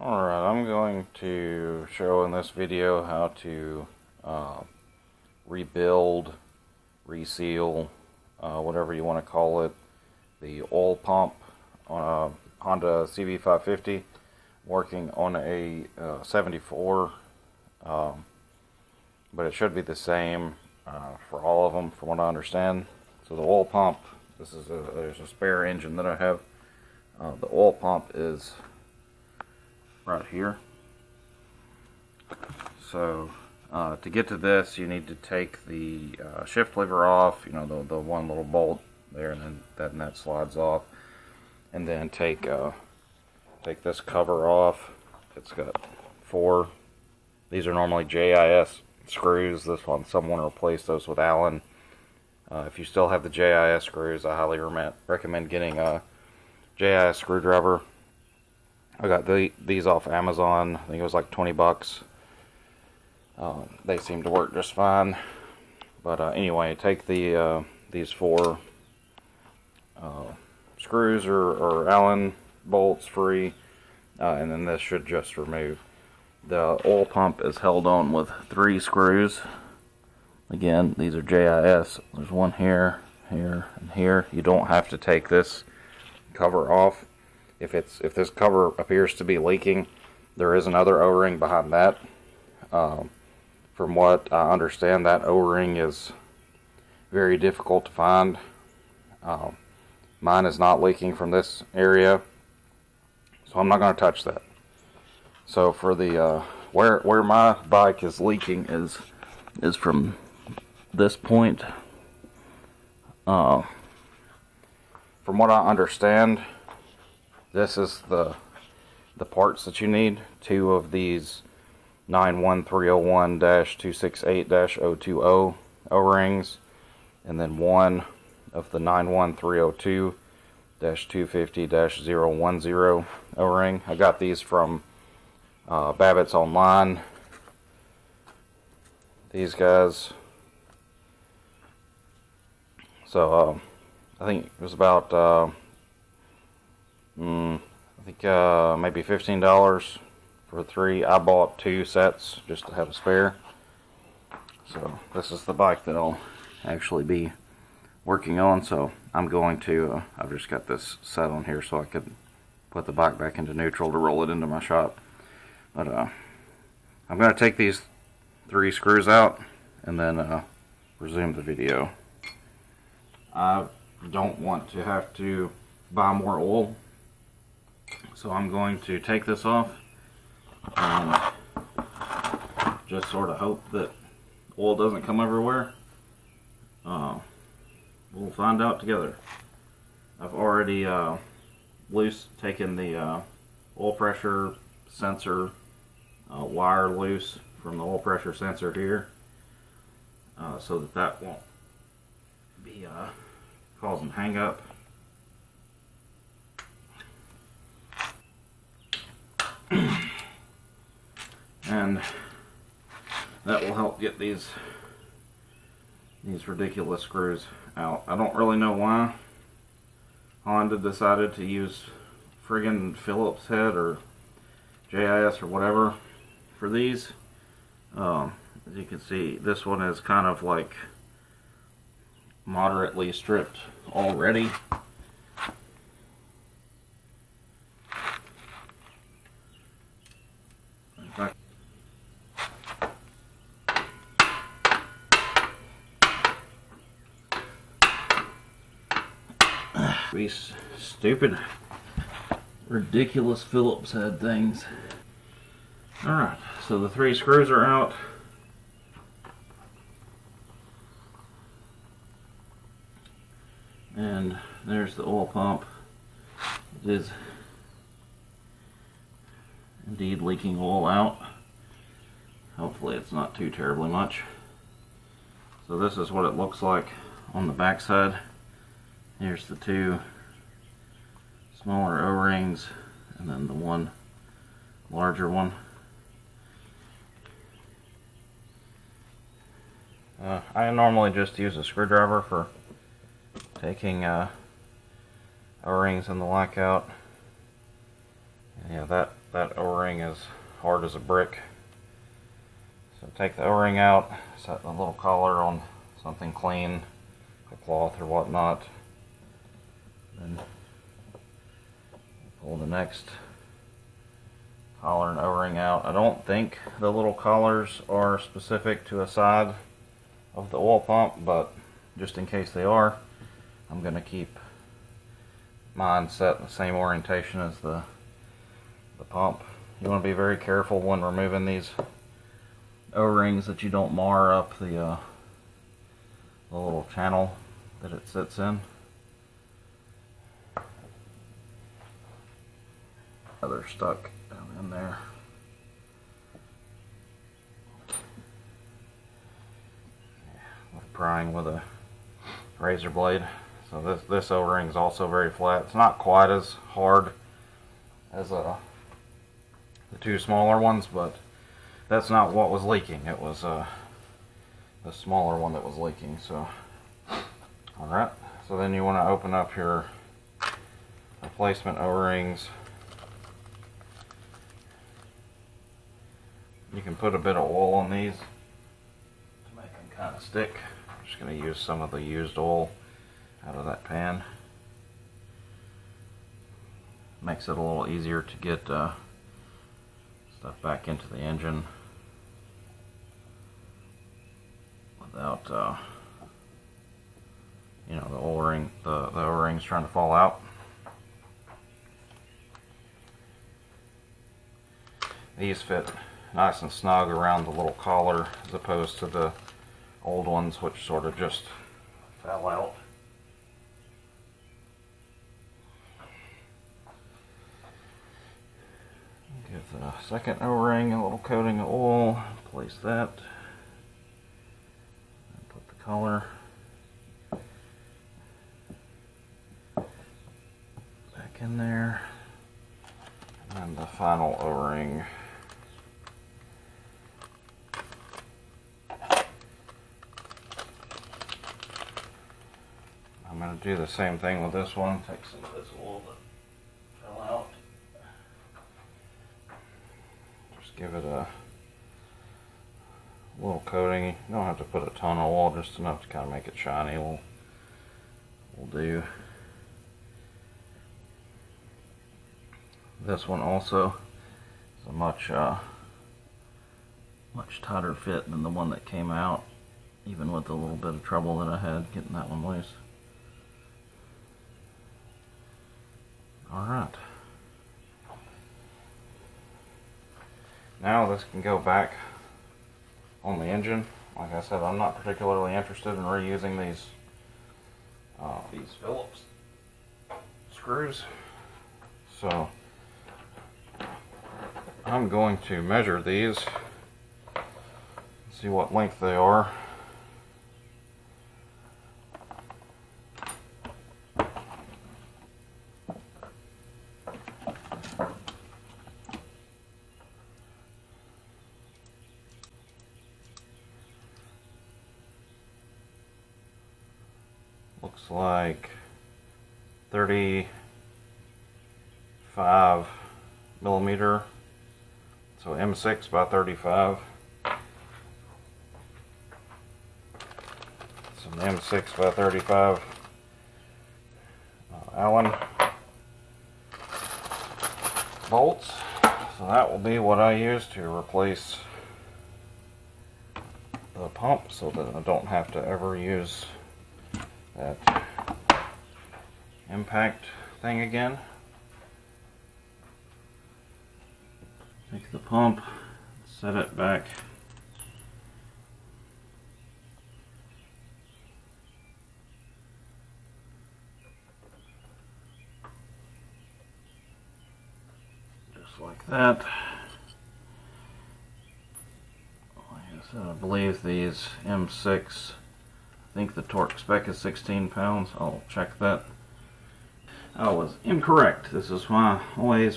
Alright, I'm going to show in this video how to rebuild, reseal, whatever you want to call it, the oil pump on a Honda CB550, working on a 74, but it should be the same for all of them from what I understand. So the oil pump, there's a spare engine that I have. The oil pump is right here. So to get to this, you need to take the shift lever off, you know, the one little bolt there, and then that slides off, and then take this cover off. It's got 4, these are normally JIS screws. This one, someone replaced those with Allen. If you still have the JIS screws, I highly recommend getting a JIS screwdriver. I got these off Amazon. I think it was like 20 bucks. They seem to work just fine. But anyway, take these 4 screws or Allen bolts free, and then this should just remove. The oil pump is held on with 3 screws. Again, these are JIS. There's one here, here, and here. You don't have to take this cover off. If this cover appears to be leaking, there is another O-ring behind that. From what I understand, that O-ring is very difficult to find. Mine is not leaking from this area, so I'm not going to touch that. So for the where my bike is leaking is from this point. From what I understand, this is the parts that you need. 2 of these 91301-268-020 O-rings, and then 1 of the 91302-250-010 O-ring. I got these from Babbitt's Online. These guys. So I think it was about maybe $15 for 3. I bought 2 sets just to have a spare. So this is the bike that I'll actually be working on. So I'm going to, I've just got this set on here so I could put the bike back into neutral to roll it into my shop. But I'm going to take these 3 screws out and then resume the video. I don't want to have to buy more oil, so I'm going to take this off and just sort of hope that oil doesn't come everywhere. We'll find out together. I've already taken the oil pressure sensor wire loose from the oil pressure sensor here, so that won't be causing hang up. And that will help get these ridiculous screws out. I don't really know why Honda decided to use friggin' Phillips head or JIS or whatever for these. As you can see, this one is kind of like moderately stripped already. These stupid, ridiculous Phillips head things. Alright, so the 3 screws are out. And there's the oil pump. It is indeed leaking oil out. Hopefully it's not too terribly much. So this is what it looks like on the back side. Here's the 2 smaller O-rings and then the one larger one. I normally just use a screwdriver for taking O-rings in the lockout. Yeah, that O-ring is hard as a brick. So take the O-ring out, set the little collar on something clean, a cloth or whatnot. Then pull the next collar and O-ring out. I don't think the little collars are specific to a side of the oil pump, but just in case they are, I'm going to keep mine set in the same orientation as the pump. You want to be very careful when removing these O-rings that you don't mar up the little channel that it sits in. They're stuck down in there. Prying with a razor blade. So this O-ring is also very flat. It's not quite as hard as the two smaller ones, but that's not what was leaking. It was the smaller one that was leaking. So, all right. So then you want to open up your replacement O-rings. You can put a bit of oil on these to make them kind of stick. I'm just going to use some of the used oil out of that pan. Makes it a little easier to get stuff back into the engine without you know, the O-rings trying to fall out. These fit nice and snug around the little collar as opposed to the old ones, which sort of just fell out. Give the second O-ring a little coating of oil, place that, and put the collar back in there, and the final O-ring. I'm going to do the same thing with this one. Take some of this oil that fell out. Just give it a little coating. You don't have to put a ton of oil, just enough to kind of make it shiny will do. This one also is a much tighter fit than the one that came out, even with a little bit of trouble that I had getting that one loose. Alright. Now this can go back on the engine. Like I said, I'm not particularly interested in reusing these Phillips screws. So I'm going to measure these, see what length they are. Looks like 35 millimeter, so M6 by 35. Some M6 by 35 Allen bolts. So that will be what I use to replace the pump, so that I don't have to ever use that impact thing again. Take the pump, set it back just like that. Like I said, I believe these M6, I think the torque spec is 16 pounds. I'll check that. I was incorrect. This is why I always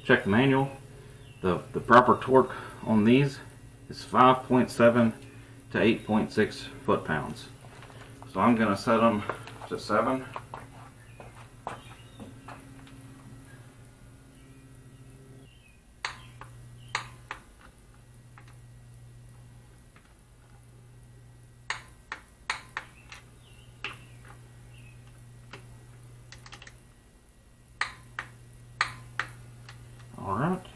check the manual. The proper torque on these is 5.7 to 8.6 foot-pounds. So I'm going to set them to 7. Alright.